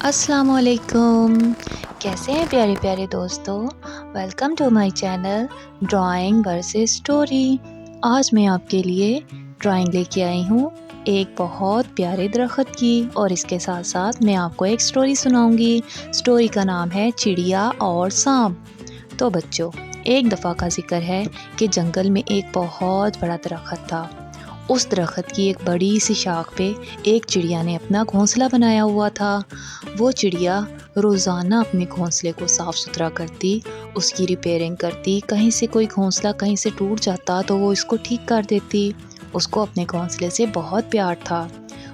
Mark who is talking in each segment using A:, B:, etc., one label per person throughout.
A: السلام علیکم، کیسے ہیں پیارے پیارے دوستو؟ Welcome to my channel drawing versus story. آج میں آپ کے لیے ڈرائنگ لے کے آئی ہوں ایک بہت پیارے درخت کی، اور اس کے ساتھ ساتھ میں آپ کو ایک اسٹوری سناؤں گی۔ اسٹوری کا نام ہے چڑیا اور سانپ۔ تو بچوں، ایک دفعہ کا ذکر ہے کہ جنگل میں ایک بہت بڑا درخت تھا۔ اس درخت کی ایک بڑی سی شاخ پہ ایک چڑیا نے اپنا گھونسلہ بنایا ہوا تھا۔ وہ چڑیا روزانہ اپنے گھونسلے کو صاف ستھرا کرتی، اس کی ریپیئرنگ کرتی، کہیں سے کوئی گھونسلہ کہیں سے ٹوٹ جاتا تو وہ اس کو ٹھیک کر دیتی۔ اس کو اپنے گھونسلے سے بہت پیار تھا۔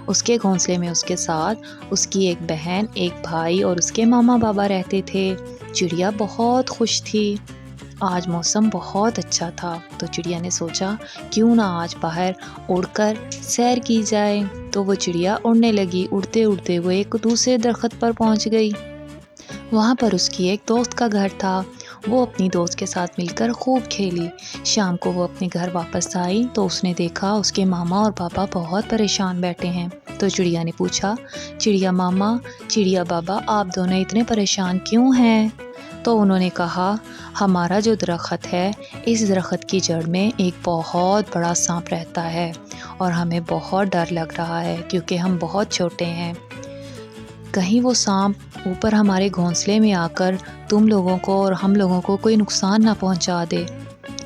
A: اس کے گھونسلے میں اس کے ساتھ اس کی ایک بہن، ایک بھائی اور اس کے ماما بابا رہتے تھے۔ چڑیا بہت خوش تھی۔ آج موسم بہت اچھا تھا تو چڑیا نے سوچا کیوں نہ آج باہر اڑ کر سیر کی جائے۔ تو وہ چڑیا اڑنے لگی۔ اڑتے اڑتے وہ ایک دوسرے درخت پر پہنچ گئی۔ وہاں پر اس کی ایک دوست کا گھر تھا۔ وہ اپنی دوست کے ساتھ مل کر خوب کھیلی۔ شام کو وہ اپنے گھر واپس آئی تو اس نے دیکھا اس کے ماما اور پاپا بہت پریشان بیٹھے ہیں۔ تو چڑیا نے پوچھا، چڑیا ماما، چڑیا بابا، آپ دونوں اتنے پریشان کیوں ہیں؟ تو انہوں نے کہا، ہمارا جو درخت ہے، اس درخت کی جڑ میں ایک بہت بڑا سانپ رہتا ہے اور ہمیں بہت ڈر لگ رہا ہے کیونکہ ہم بہت چھوٹے ہیں۔ کہیں وہ سانپ اوپر ہمارے گھونسلے میں آ کر تم لوگوں کو اور ہم لوگوں کو کوئی نقصان نہ پہنچا دے،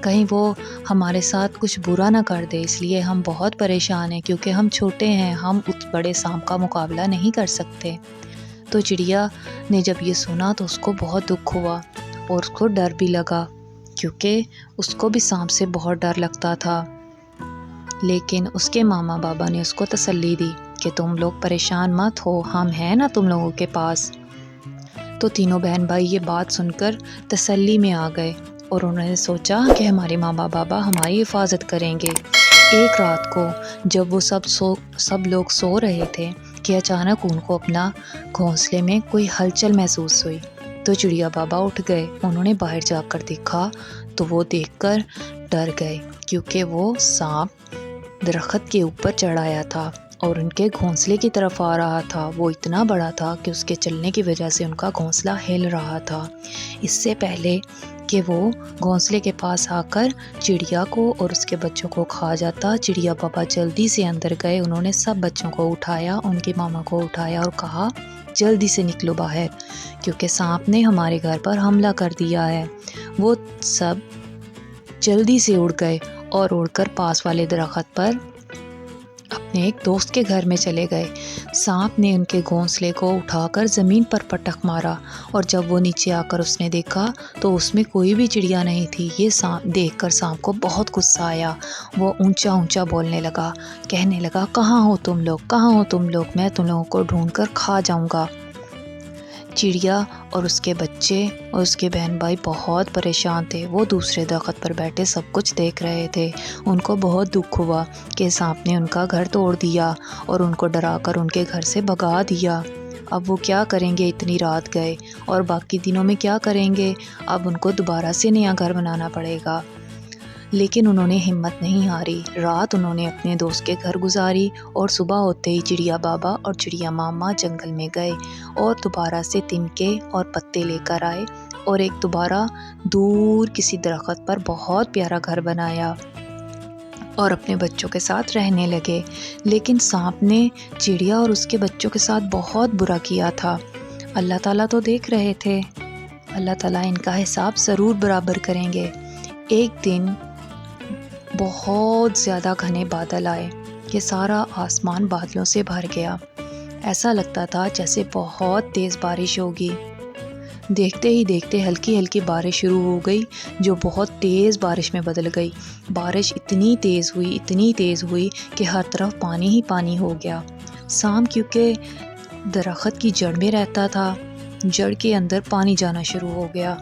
A: کہیں وہ ہمارے ساتھ کچھ برا نہ کر دے، اس لیے ہم بہت پریشان ہیں کیونکہ ہم چھوٹے ہیں، ہم اس بڑے سانپ کا مقابلہ نہیں کر سکتے۔ تو چڑیا نے جب یہ سنا تو اس کو بہت دکھ ہوا اور اس کو ڈر بھی لگا کیونکہ اس کو بھی سانپ سے بہت ڈر لگتا تھا۔ لیکن اس کے ماما بابا نے اس کو تسلی دی کہ تم لوگ پریشان مت ہو، ہم ہیں نا تم لوگوں کے پاس۔ تو تینوں بہن بھائی یہ بات سن کر تسلی میں آ گئے اور انہوں نے سوچا کہ ہمارے ماما بابا ہماری حفاظت کریں گے۔ ایک رات کو جب وہ سب لوگ سو رہے تھے کہ اچانک ان کو اپنا گھونسلے میں کوئی ہلچل محسوس ہوئی۔ تو چڑیا بابا اٹھ گئے۔ انہوں نے باہر جا کر دیکھا تو وہ دیکھ کر ڈر گئے کیونکہ وہ سانپ درخت کے اوپر چڑھ آیا تھا اور ان کے گھونسلے کی طرف آ رہا تھا۔ وہ اتنا بڑا تھا کہ اس کے چلنے کی وجہ سے ان کا گھونسلہ ہل رہا تھا۔ اس سے پہلے کہ وہ گھونسلے کے پاس آ کر چڑیا کو اور اس کے بچوں کو کھا جاتا، چڑیا بابا جلدی سے اندر گئے۔ انہوں نے سب بچوں کو اٹھایا، ان کے ماما کو اٹھایا اور کہا، جلدی سے نکلو باہر کیونکہ سانپ نے ہمارے گھر پر حملہ کر دیا ہے۔ وہ سب جلدی سے اڑ گئے اور اڑ کر پاس والے درخت پر اپنے ایک دوست کے گھر میں چلے گئے۔ سانپ نے ان کے گھونسلے کو اٹھا کر زمین پر پٹک مارا اور جب وہ نیچے آ کر اس نے دیکھا تو اس میں کوئی بھی چڑیا نہیں تھی۔ یہ دیکھ کر سانپ کو بہت غصہ آیا۔ وہ اونچا اونچا بولنے لگا، کہنے لگا، کہاں ہو تم لوگ، کہاں ہو تم لوگ، میں تم لوگوں کو ڈھونڈ کر کھا جاؤں گا۔ چڑیا اور اس کے بچے اور اس کے بہن بھائی بہت پریشان تھے۔ وہ دوسرے درخت پر بیٹھے سب کچھ دیکھ رہے تھے۔ ان کو بہت دکھ ہوا کہ سانپ نے ان کا گھر توڑ دیا اور ان کو ڈرا کر ان کے گھر سے بھگا دیا۔ اب وہ کیا کریں گے؟ اتنی رات گئے اور باقی دنوں میں کیا کریں گے؟ اب ان کو دوبارہ سے نیا گھر بنانا پڑے گا۔ لیکن انہوں نے ہمت نہیں ہاری۔ رات انہوں نے اپنے دوست کے گھر گزاری اور صبح ہوتے ہی چڑیا بابا اور چڑیا ماما جنگل میں گئے اور دوبارہ سے تنکے اور پتے لے کر آئے اور ایک دوبارہ دور کسی درخت پر بہت پیارا گھر بنایا اور اپنے بچوں کے ساتھ رہنے لگے۔ لیکن سانپ نے چڑیا اور اس کے بچوں کے ساتھ بہت برا کیا تھا۔ اللہ تعالیٰ تو دیکھ رہے تھے۔ اللہ تعالیٰ ان کا حساب ضرور برابر کریں گے۔ ایک دن بہت زیادہ گھنے بادل آئے کہ سارا آسمان بادلوں سے بھر گیا۔ ایسا لگتا تھا جیسے بہت تیز بارش ہوگی۔ دیکھتے ہی دیکھتے ہلکی ہلکی بارش شروع ہو گئی جو بہت تیز بارش میں بدل گئی۔ بارش اتنی تیز ہوئی کہ ہر طرف پانی ہی پانی ہو گیا۔ سانپ کیونکہ درخت کی جڑ میں رہتا تھا، جڑ کے اندر پانی جانا شروع ہو گیا۔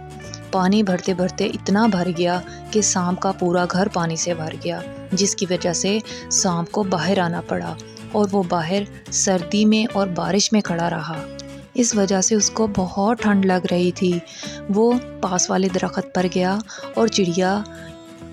A: پانی بھرتے بھرتے اتنا بھر گیا کہ سانپ کا پورا گھر پانی سے بھر گیا، جس کی وجہ سے سانپ کو باہر آنا پڑا اور وہ باہر سردی میں اور بارش میں کھڑا رہا۔ اس وجہ سے اس کو بہت ٹھنڈ لگ رہی تھی۔ وہ پاس والے درخت پر گیا اور چڑیا